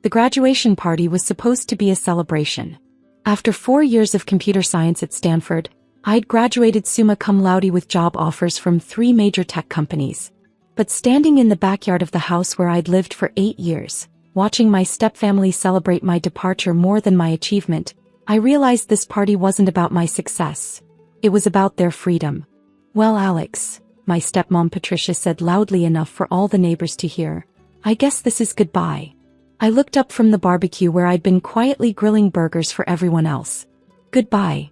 The graduation party was supposed to be a celebration. After 4 years of computer science at Stanford, I'd graduated summa cum laude with job offers from 3 major tech companies. But standing in the backyard of the house where I'd lived for 8 years, watching my stepfamily celebrate my departure more than my achievement, I realized this party wasn't about my success. It was about their freedom. "Well, Alex," my stepmom Patricia said loudly enough for all the neighbors to hear, "I guess this is goodbye." I looked up from the barbecue where I'd been quietly grilling burgers for everyone else. "Goodbye.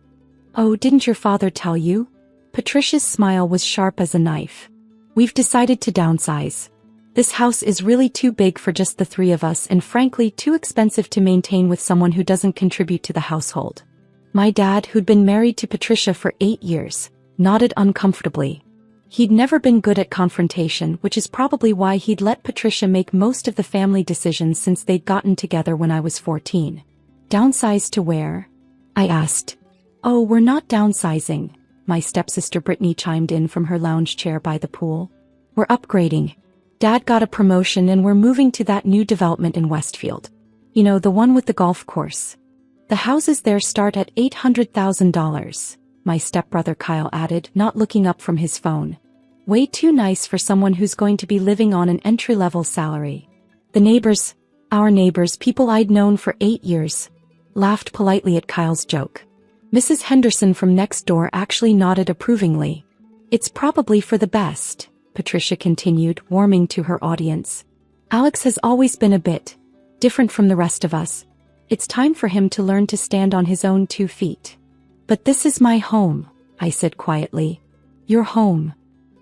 Oh, didn't your father tell you?" Patricia's smile was sharp as a knife. "We've decided to downsize. This house is really too big for just the 3 of us and frankly too expensive to maintain with someone who doesn't contribute to the household." My dad, who'd been married to Patricia for 8 years, nodded uncomfortably. He'd never been good at confrontation, which is probably why he'd let Patricia make most of the family decisions since they'd gotten together when I was 14. "Downsize to where?" I asked. "Oh, we're not downsizing," my stepsister Brittany chimed in from her lounge chair by the pool. "We're upgrading. Dad got a promotion and we're moving to that new development in Westfield. You know, the one with the golf course. The houses there start at $800,000, my stepbrother Kyle added, not looking up from his phone. "Way too nice for someone who's going to be living on an entry-level salary." The neighbors, our neighbors, people I'd known for 8 years, laughed politely at Kyle's joke. Mrs. Henderson from next door actually nodded approvingly. "It's probably for the best," Patricia continued, warming to her audience. "Alex has always been a bit different from the rest of us. It's time for him to learn to stand on his own 2 feet. "But this is my home," I said quietly. "Your home."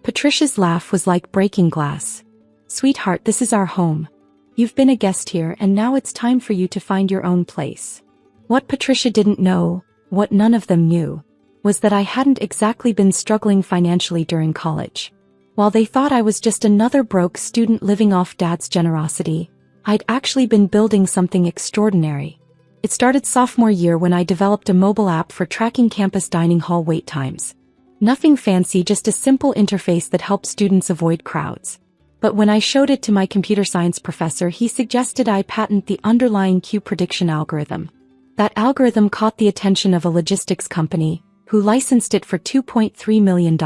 Patricia's laugh was like breaking glass. "Sweetheart, this is our home. You've been a guest here and now it's time for you to find your own place." What Patricia didn't know, what none of them knew, was that I hadn't exactly been struggling financially during college. While they thought I was just another broke student living off Dad's generosity, I'd actually been building something extraordinary. It started sophomore year when I developed a mobile app for tracking campus dining hall wait times. Nothing fancy, just a simple interface that helped students avoid crowds. But when I showed it to my computer science professor, he suggested I patent the underlying queue prediction algorithm. That algorithm caught the attention of a logistics company, who licensed it for $2.3 million.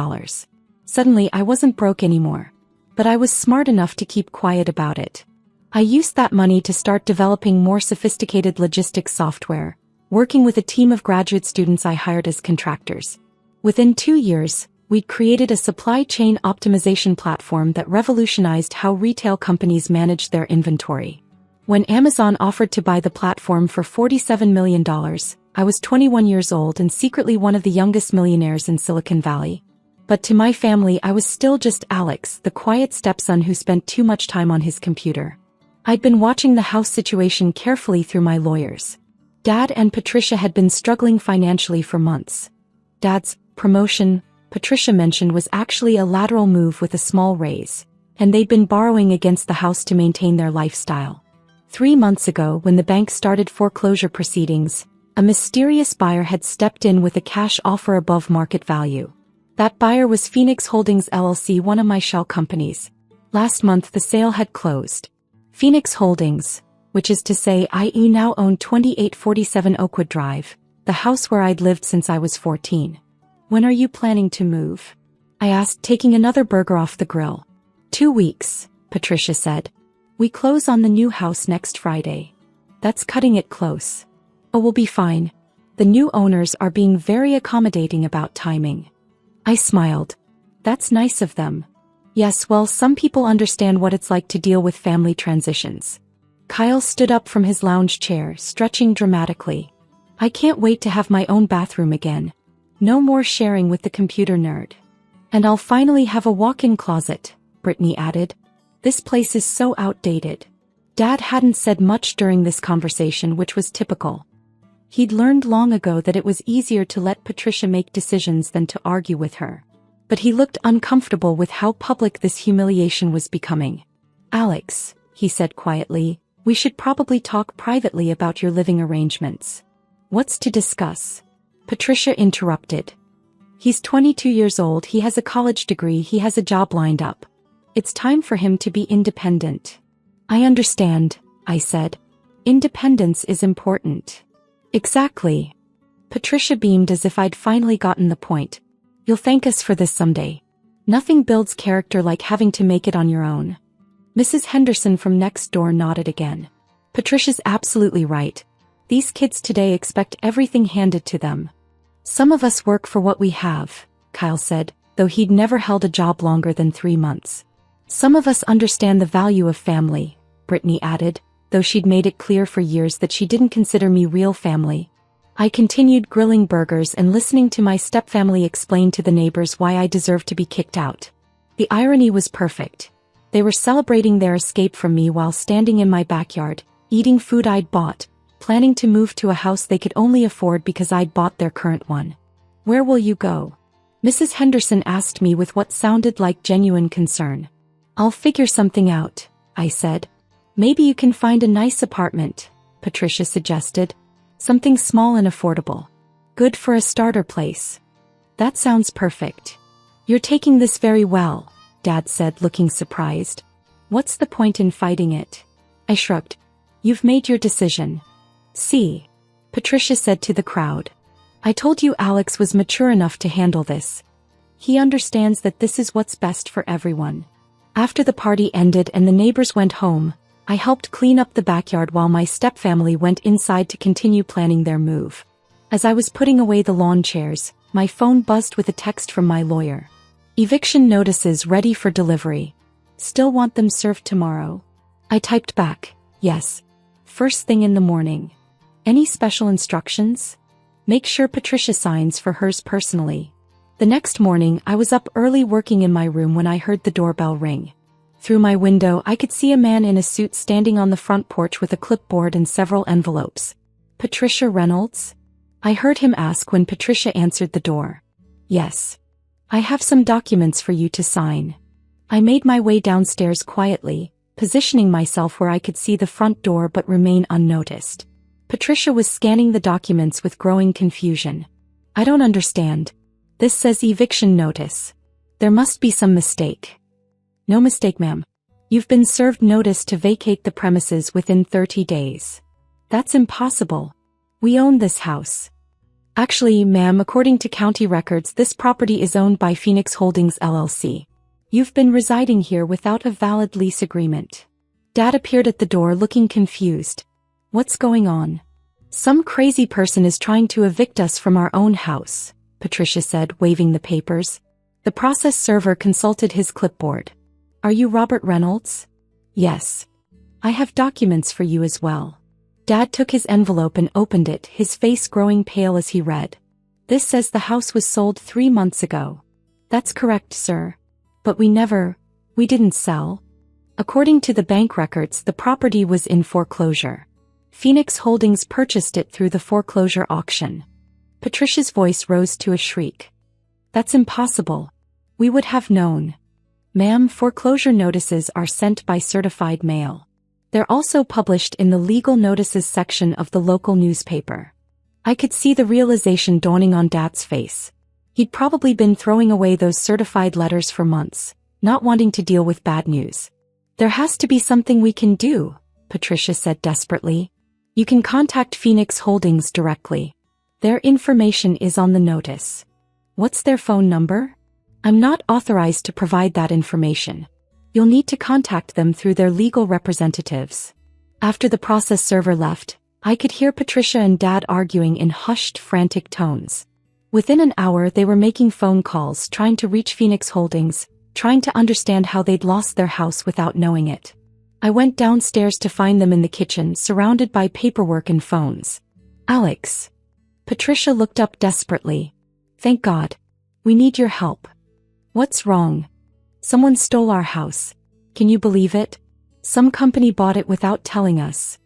Suddenly I wasn't broke anymore. But I was smart enough to keep quiet about it. I used that money to start developing more sophisticated logistics software, working with a team of graduate students I hired as contractors. Within 2 years, we'd created a supply chain optimization platform that revolutionized how retail companies manage their inventory. When Amazon offered to buy the platform for $47 million, I was 21 years old and secretly one of the youngest millionaires in Silicon Valley. But to my family, I was still just Alex, the quiet stepson who spent too much time on his computer. I'd been watching the house situation carefully through my lawyers. Dad and Patricia had been struggling financially for months. Dad's promotion, Patricia mentioned, was actually a lateral move with a small raise, and they'd been borrowing against the house to maintain their lifestyle. 3 months ago, when the bank started foreclosure proceedings, a mysterious buyer had stepped in with a cash offer above market value. That buyer was Phoenix Holdings LLC, one of my shell companies. Last month the sale had closed. Phoenix Holdings, which is to say I now own 2847 Oakwood Drive, the house where I'd lived since I was 14. "When are you planning to move?" I asked, taking another burger off the grill. 2 weeks, Patricia said. "We close on the new house next Friday." "That's cutting it close." "Oh, we'll be fine. The new owners are being very accommodating about timing." I smiled. "That's nice of them." "Yes, well, some people understand what it's like to deal with family transitions." Kyle stood up from his lounge chair, stretching dramatically. "I can't wait to have my own bathroom again. No more sharing with the computer nerd. And I'll finally have a walk-in closet," Brittany added. "This place is so outdated." Dad hadn't said much during this conversation, which was typical. He'd learned long ago that it was easier to let Patricia make decisions than to argue with her. But he looked uncomfortable with how public this humiliation was becoming. "Alex," he said quietly, "we should probably talk privately about your living arrangements." "What's to discuss?" Patricia interrupted. "He's 22 years old, he has a college degree, he has a job lined up. It's time for him to be independent." "I understand," I said. Independence is important. Exactly. Patricia beamed as if I'd finally gotten the point. You'll thank us for this someday. Nothing builds character like having to make it on your own. Mrs. Henderson from next door nodded again. Patricia's absolutely right. These kids today expect everything handed to them. Some of us work for what we have, Kyle said, though he'd never held a job longer than 3 months. Some of us understand the value of family, Brittany added, though she'd made it clear for years that she didn't consider me real family. I continued grilling burgers and listening to my stepfamily explain to the neighbors why I deserved to be kicked out. The irony was perfect. They were celebrating their escape from me while standing in my backyard, eating food I'd bought, planning to move to a house they could only afford because I'd bought their current one. Where will you go? Mrs. Henderson asked me with what sounded like genuine concern. I'll figure something out, I said. Maybe you can find a nice apartment, Patricia suggested. Something small and affordable. Good for a starter place. That sounds perfect. You're taking this very well, Dad said, looking surprised. What's the point in fighting it? I shrugged. You've made your decision. See, Patricia said to the crowd. I told you Alex was mature enough to handle this. He understands that this is what's best for everyone. After the party ended and the neighbors went home, I helped clean up the backyard while my stepfamily went inside to continue planning their move. As I was putting away the lawn chairs, my phone buzzed with a text from my lawyer. Eviction notices ready for delivery. Still want them served tomorrow? I typed back, yes. First thing in the morning. Any special instructions? Make sure Patricia signs for hers personally. The next morning, I was up early working in my room when I heard the doorbell ring. Through my window, I could see a man in a suit standing on the front porch with a clipboard and several envelopes. Patricia Reynolds? I heard him ask when Patricia answered the door. Yes. I have some documents for you to sign. I made my way downstairs quietly, positioning myself where I could see the front door but remain unnoticed. Patricia was scanning the documents with growing confusion. I don't understand. This says eviction notice. There must be some mistake. No mistake, ma'am. You've been served notice to vacate the premises within 30 days. That's impossible. We own this house. Actually, ma'am, according to county records, this property is owned by Phoenix Holdings LLC. You've been residing here without a valid lease agreement. Dad appeared at the door looking confused. What's going on? Some crazy person is trying to evict us from our own house, Patricia said, waving the papers. The process server consulted his clipboard. Are you Robert Reynolds? Yes. I have documents for you as well. Dad took his envelope and opened it, his face growing pale as he read. This says the house was sold 3 months ago. That's correct, sir. But we didn't sell. According to the bank records, the property was in foreclosure. Phoenix Holdings purchased it through the foreclosure auction. Patricia's voice rose to a shriek. That's impossible. We would have known. Ma'am, foreclosure notices are sent by certified mail. They're also published in the legal notices section of the local newspaper. I could see the realization dawning on Dad's face. He'd probably been throwing away those certified letters for months, not wanting to deal with bad news. There has to be something we can do, Patricia said desperately. You can contact Phoenix Holdings directly. Their information is on the notice. What's their phone number? I'm not authorized to provide that information. You'll need to contact them through their legal representatives. After the process server left, I could hear Patricia and Dad arguing in hushed, frantic tones. Within an hour, they were making phone calls, trying to reach Phoenix Holdings, trying to understand how they'd lost their house without knowing it. I went downstairs to find them in the kitchen, surrounded by paperwork and phones. Alex. Patricia looked up desperately. Thank God. We need your help. What's wrong? Someone stole our house. Can you believe it? Some company bought it without telling us.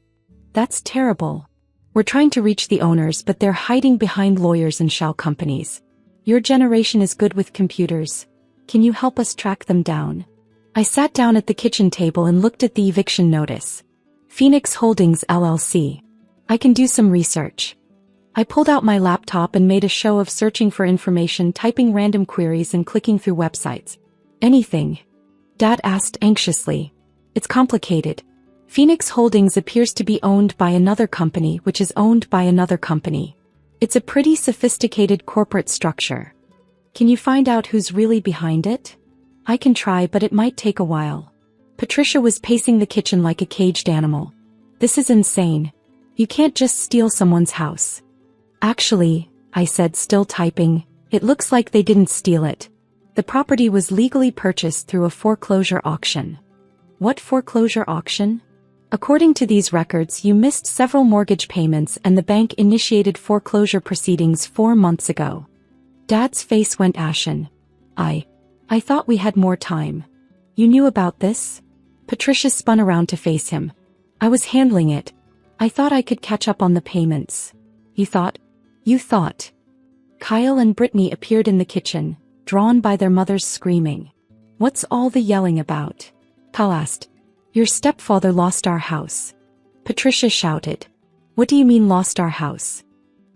That's terrible. We're trying to reach the owners, but they're hiding behind lawyers and shell companies. Your generation is good with computers. Can you help us track them down? I sat down at the kitchen table and looked at the eviction notice. Phoenix Holdings LLC. I can do some research. I pulled out my laptop and made a show of searching for information, typing random queries and clicking through websites. Anything? Dad asked anxiously. It's complicated. Phoenix Holdings appears to be owned by another company which is owned by another company. It's a pretty sophisticated corporate structure. Can you find out who's really behind it? I can try, but it might take a while. Patricia was pacing the kitchen like a caged animal. This is insane. You can't just steal someone's house. Actually, I said, still typing, it looks like they didn't steal it. The property was legally purchased through a foreclosure auction. What foreclosure auction? According to these records, you missed several mortgage payments and the bank initiated foreclosure proceedings 4 months ago. Dad's face went ashen. I thought we had more time. You knew about this? Patricia spun around to face him. I was handling it. I thought I could catch up on the payments. You thought? Kyle and Brittany appeared in the kitchen, drawn by their mother's screaming. What's all the yelling about? Kyle asked. Your stepfather lost our house. Patricia shouted. What do you mean lost our house?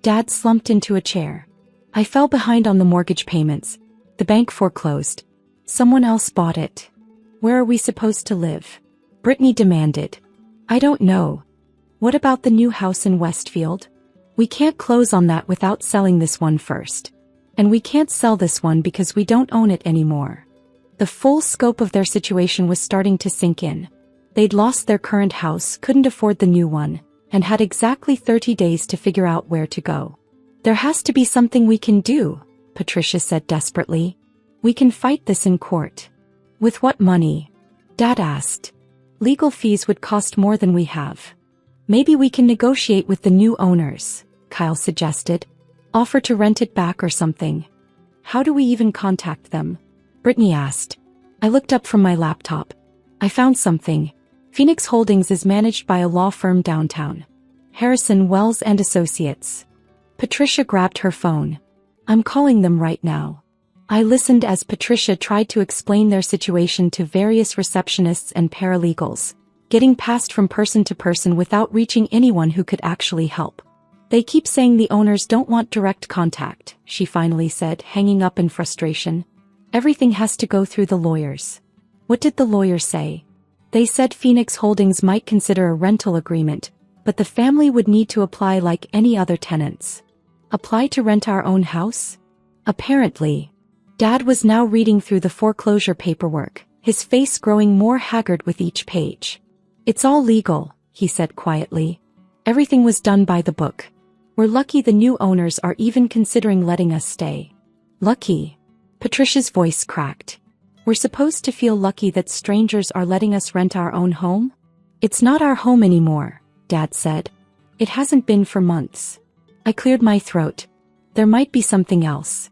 Dad slumped into a chair. I fell behind on the mortgage payments. The bank foreclosed. Someone else bought it. Where are we supposed to live? Brittany demanded. I don't know. What about the new house in Westfield? We can't close on that without selling this one first. And we can't sell this one because we don't own it anymore. The full scope of their situation was starting to sink in. They'd lost their current house, couldn't afford the new one, and had exactly 30 days to figure out where to go. There has to be something we can do, Patricia said desperately. We can fight this in court. With what money? Dad asked. Legal fees would cost more than we have. Maybe we can negotiate with the new owners, Kyle suggested. Offer to rent it back or something. How do we even contact them? Brittany asked. I looked up from my laptop. I found something. Phoenix Holdings is managed by a law firm downtown. Harrison, Wells and Associates. Patricia grabbed her phone. I'm calling them right now. I listened as Patricia tried to explain their situation to various receptionists and paralegals, getting passed from person to person without reaching anyone who could actually help. They keep saying the owners don't want direct contact, she finally said, hanging up in frustration. Everything has to go through the lawyers. What did the lawyers say? They said Phoenix Holdings might consider a rental agreement, but the family would need to apply like any other tenants. Apply to rent our own house? Apparently. Dad was now reading through the foreclosure paperwork, his face growing more haggard with each page. It's all legal, he said quietly. Everything was done by the book. We're lucky the new owners are even considering letting us stay. Lucky? Patricia's voice cracked. We're supposed to feel lucky that strangers are letting us rent our own home? It's not our home anymore, Dad said. It hasn't been for months. I cleared my throat. There might be something else.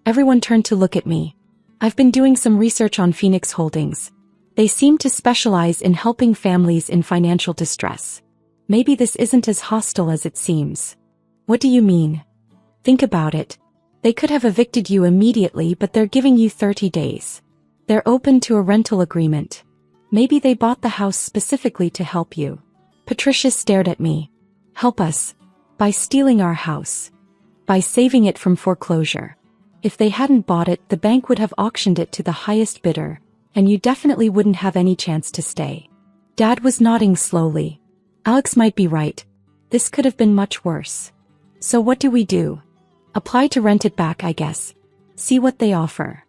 Everyone turned to look at me. I've been doing some research on Phoenix Holdings. They seem to specialize in helping families in financial distress. Maybe this isn't as hostile as it seems. What do you mean? Think about it. They could have evicted you immediately, but they're giving you 30 days. They're open to a rental agreement. Maybe they bought the house specifically to help you. Patricia stared at me. Help us. By stealing our house. By saving it from foreclosure. If they hadn't bought it, the bank would have auctioned it to the highest bidder, and you definitely wouldn't have any chance to stay. Dad was nodding slowly. Alex might be right. This could have been much worse. So what do we do? Apply to rent it back, I guess. See what they offer.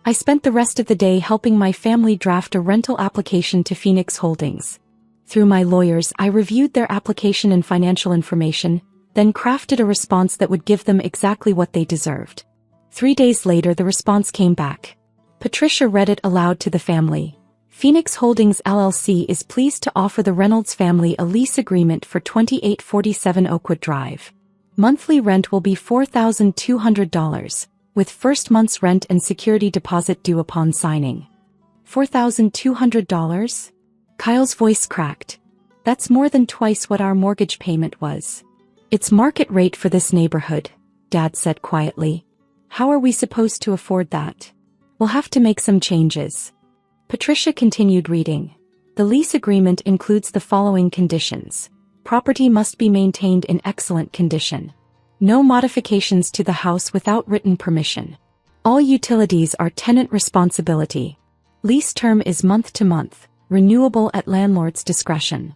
I spent the rest of the day helping my family draft a rental application to Phoenix Holdings. Through my lawyers, I reviewed their application and financial information, then crafted a response that would give them exactly what they deserved. 3 days later, the response came back. Patricia read it aloud to the family. Phoenix Holdings LLC is pleased to offer the Reynolds family a lease agreement for 2847 Oakwood Drive. Monthly rent will be $4,200, with first month's rent and security deposit due upon signing. $4,200? Kyle's voice cracked. That's more than twice what our mortgage payment was. It's market rate for this neighborhood, Dad said quietly. How are we supposed to afford that? We'll have to make some changes. Patricia continued reading. The lease agreement includes the following conditions. Property must be maintained in excellent condition. No modifications to the house without written permission. All utilities are tenant responsibility. Lease term is month to month. renewable at landlord's discretion.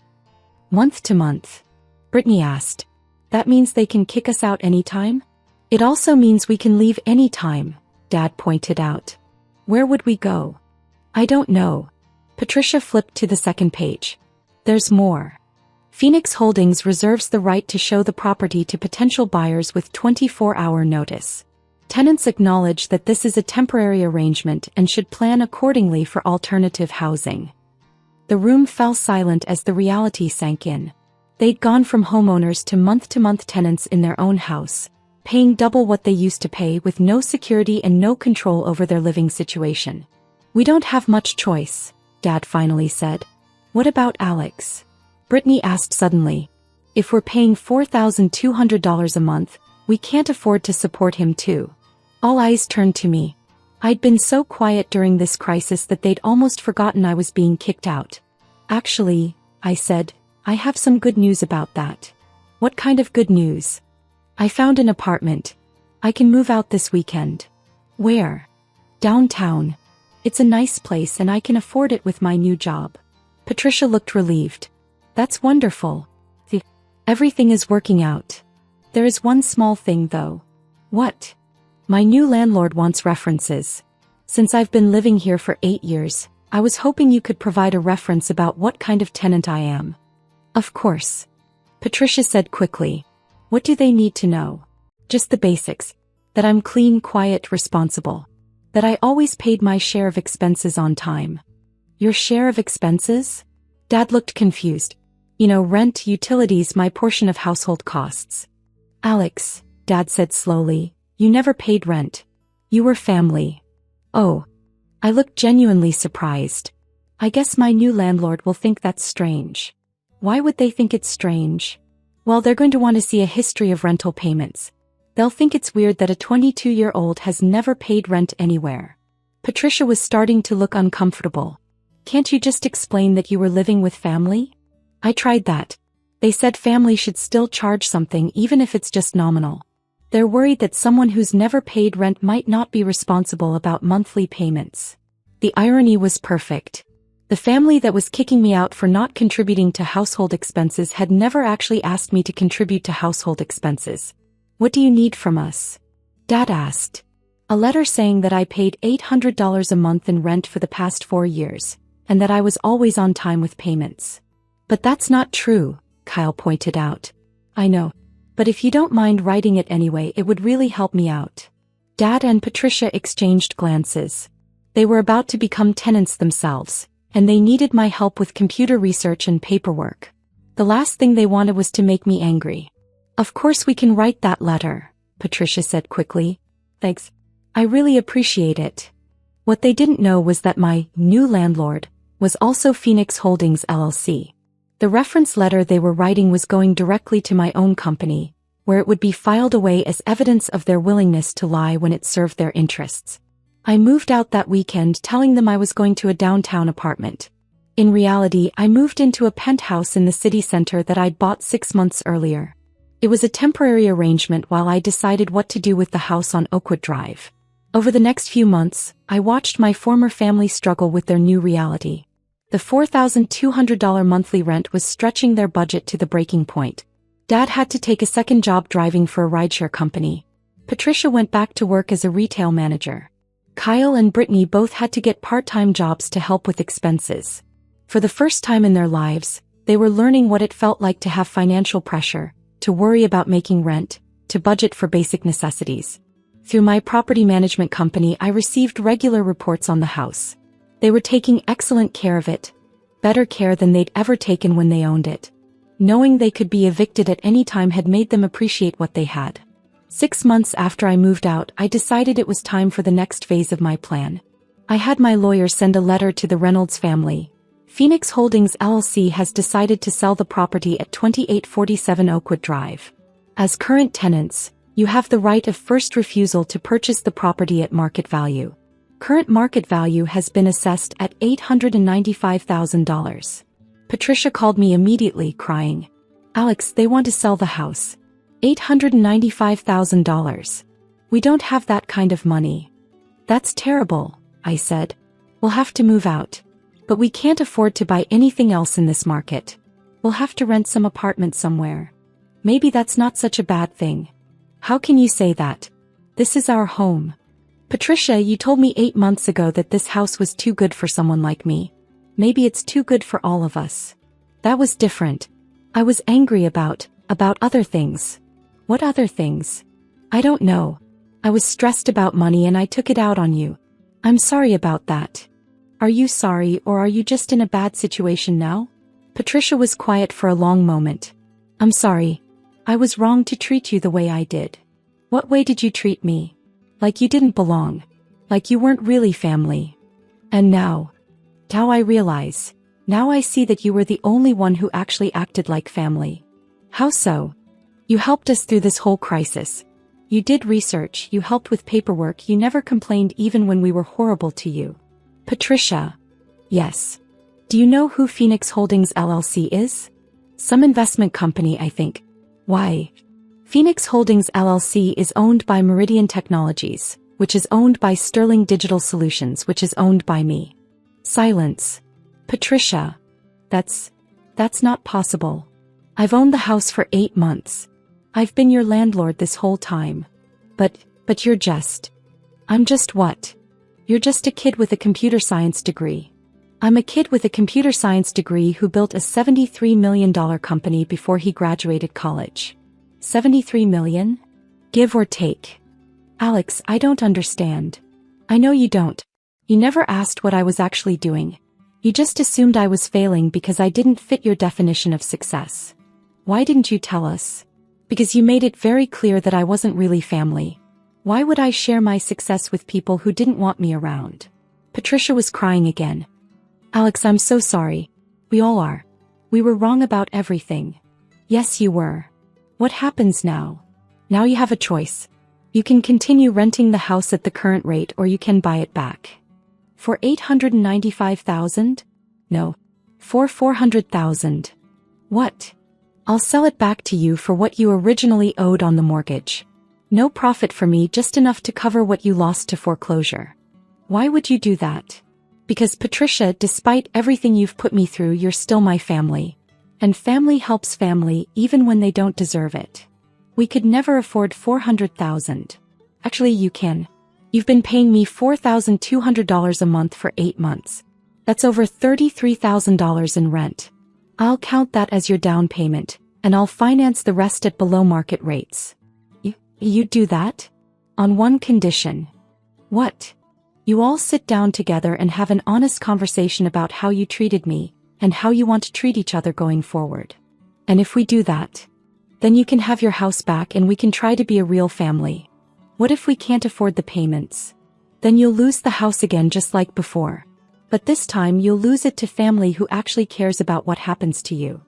Month to month. Brittany asked. That means they can kick us out anytime? It also means we can leave anytime, Dad pointed out. Where would we go? I don't know. Patricia flipped to the second page. There's more. Phoenix Holdings reserves the right to show the property to potential buyers with 24-hour notice. Tenants acknowledge that this is a temporary arrangement and should plan accordingly for alternative housing. The room fell silent as the reality sank in. They'd gone from homeowners to month-to-month tenants in their own house, paying double what they used to pay with no security and no control over their living situation. We don't have much choice, Dad finally said. What about Alex? Brittany asked suddenly. If we're paying $4,200 a month, we can't afford to support him too. All eyes turned to me. I'd been so quiet during this crisis that they'd almost forgotten I was being kicked out. Actually, I said, I have some good news about that. What kind of good news? I found an apartment. I can move out this weekend. Where? Downtown. It's a nice place and I can afford it with my new job. Patricia looked relieved. That's wonderful. Everything is working out. There is one small thing though. What? My new landlord wants references. Since I've been living here for 8 years, I was hoping you could provide a reference about what kind of tenant I am. Of course. Patricia said quickly. What do they need to know? Just the basics. That I'm clean, quiet, responsible. That I always paid my share of expenses on time. Your share of expenses? Dad looked confused. You know, rent, utilities, my portion of household costs. Alex, Dad said slowly, you never paid rent. You were family. Oh. I looked genuinely surprised. I guess my new landlord will think that's strange. Why would they think it's strange? Well, they're going to want to see a history of rental payments. They'll think it's weird that a 22-year-old has never paid rent anywhere. Patricia was starting to look uncomfortable. Can't you just explain that you were living with family? I tried that. They said family should still charge something even if it's just nominal. They're worried that someone who's never paid rent might not be responsible about monthly payments. The irony was perfect. The family that was kicking me out for not contributing to household expenses had never actually asked me to contribute to household expenses. What do you need from us? Dad asked. A letter saying that I paid $800 a month in rent for the past 4 years, and that I was always on time with payments. But that's not true, Kyle pointed out. I know. But if you don't mind writing it anyway, it would really help me out. Dad and Patricia exchanged glances. They were about to become tenants themselves, and they needed my help with computer research and paperwork. The last thing they wanted was to make me angry. Of course we can write that letter, Patricia said quickly. Thanks. I really appreciate it. What they didn't know was that my new landlord was also Phoenix Holdings LLC. The reference letter they were writing was going directly to my own company, where it would be filed away as evidence of their willingness to lie when it served their interests. I moved out that weekend telling them I was going to a downtown apartment. In reality, I moved into a penthouse in the city center that I'd bought 6 months earlier. It was a temporary arrangement while I decided what to do with the house on Oakwood Drive. Over the next few months, I watched my former family struggle with their new reality. The $4,200 monthly rent was stretching their budget to the breaking point. Dad had to take a second job driving for a rideshare company. Patricia went back to work as a retail manager. Kyle and Brittany both had to get part-time jobs to help with expenses. For the first time in their lives, they were learning what it felt like to have financial pressure, to worry about making rent, to budget for basic necessities. Through my property management company, I received regular reports on the house. They were taking excellent care of it, better care than they'd ever taken when they owned it. Knowing they could be evicted at any time had made them appreciate what they had. 6 months after I moved out, I decided it was time for the next phase of my plan. I had my lawyer send a letter to the Reynolds family. Phoenix Holdings LLC has decided to sell the property at 2847 Oakwood Drive. As current tenants, you have the right of first refusal to purchase the property at market value. Current market value has been assessed at $895,000. Patricia called me immediately, crying, Alex, they want to sell the house. $895,000. We don't have that kind of money. That's terrible, I said. We'll have to move out. But we can't afford to buy anything else in this market. We'll have to rent some apartment somewhere. Maybe that's not such a bad thing. How can you say that? This is our home. Patricia, you told me 8 months ago that this house was too good for someone like me. Maybe it's too good for all of us. That was different. I was angry about other things. What other things? I don't know. I was stressed about money and I took it out on you. I'm sorry about that. Are you sorry, or are you just in a bad situation now? Patricia was quiet for a long moment. I'm sorry. I was wrong to treat you the way I did. What way did you treat me? Like you didn't belong. Like you weren't really family. And now I realize. Now I see that you were the only one who actually acted like family. How so? You helped us through this whole crisis. You did research, you helped with paperwork, you never complained even when we were horrible to you. Patricia. Yes. Do you know who Phoenix Holdings LLC is? Some investment company, I think. Why? Phoenix Holdings LLC is owned by Meridian Technologies, which is owned by Sterling Digital Solutions, which is owned by me. Silence. Patricia. That's not possible. I've owned the house for 8 months. I've been your landlord this whole time. But you're just... I'm just what? You're just a kid with a computer science degree. I'm a kid with a computer science degree who built a $73 million company before he graduated college. 73 million? Give or take. Alex, I don't understand. I know you don't. You never asked what I was actually doing. You just assumed I was failing because I didn't fit your definition of success. Why didn't you tell us? Because you made it very clear that I wasn't really family. Why would I share my success with people who didn't want me around? Patricia was crying again. Alex, I'm so sorry. We all are. We were wrong about everything. Yes, you were. What happens now? Now you have a choice. You can continue renting the house at the current rate, or you can buy it back. For $895,000? No. For $400,000. What? I'll sell it back to you for what you originally owed on the mortgage. No profit for me, just enough to cover what you lost to foreclosure. Why would you do that? Because Patricia, despite everything you've put me through, you're still my family. And family helps family even when they don't deserve it. We could never afford $400,000. Actually, you can. You've been paying me $4,200 a month for 8 months. That's over $33,000 in rent. I'll count that as your down payment, and I'll finance the rest at below market rates. You'd do that? On one condition. What? You all sit down together and have an honest conversation about how you treated me, and how you want to treat each other going forward. And if we do that, then you can have your house back and we can try to be a real family. What if we can't afford the payments? Then you'll lose the house again just like before. But this time you'll lose it to family who actually cares about what happens to you.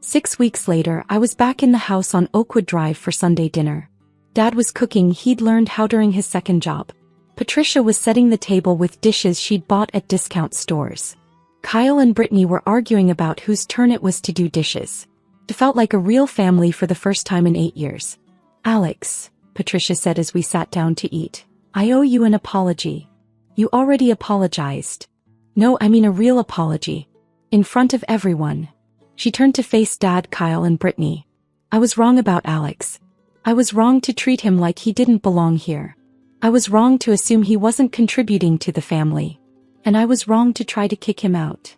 6 weeks later, I was back in the house on Oakwood Drive for Sunday dinner. Dad was cooking, he'd learned how during his second job. Patricia was setting the table with dishes she'd bought at discount stores. Kyle and Brittany were arguing about whose turn it was to do dishes. It felt like a real family for the first time in 8 years. Alex, Patricia said as we sat down to eat, I owe you an apology. You already apologized. No, I mean a real apology. In front of everyone. She turned to face Dad, Kyle, and Brittany. I was wrong about Alex. I was wrong to treat him like he didn't belong here. I was wrong to assume he wasn't contributing to the family. And I was wrong to try to kick him out.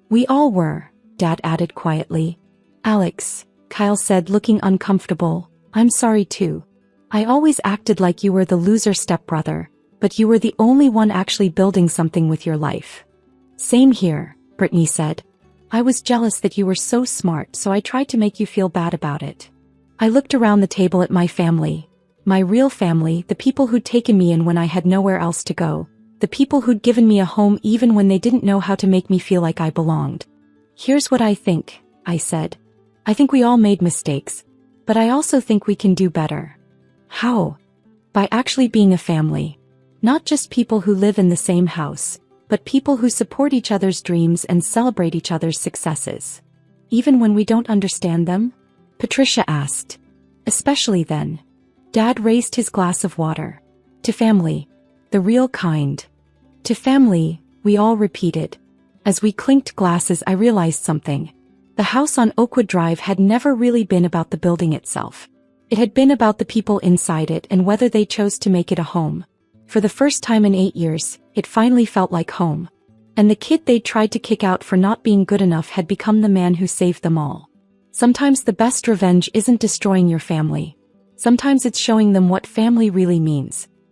We all were, Dad added quietly. Alex, Kyle said, looking uncomfortable, I'm sorry too. I always acted like you were the loser stepbrother, but you were the only one actually building something with your life. Same here, Brittany said. I was jealous that you were so smart, so I tried to make you feel bad about it. I looked around the table at my family. My real family, the people who'd taken me in when I had nowhere else to go. The people who'd given me a home even when they didn't know how to make me feel like I belonged. Here's what I think, I said. I think we all made mistakes. But I also think we can do better. How? By actually being a family. Not just people who live in the same house, but people who support each other's dreams and celebrate each other's successes. Even when we don't understand them? Patricia asked. Especially then. Dad raised his glass of water. To family. The real kind. To family, we all repeated. As we clinked glasses, I realized something. The house on Oakwood Drive had never really been about the building itself. It had been about the people inside it and whether they chose to make it a home. For the first time in 8 years, it finally felt like home. And the kid they'd tried to kick out for not being good enough had become the man who saved them all. Sometimes the best revenge isn't destroying your family. Sometimes it's showing them what family really means.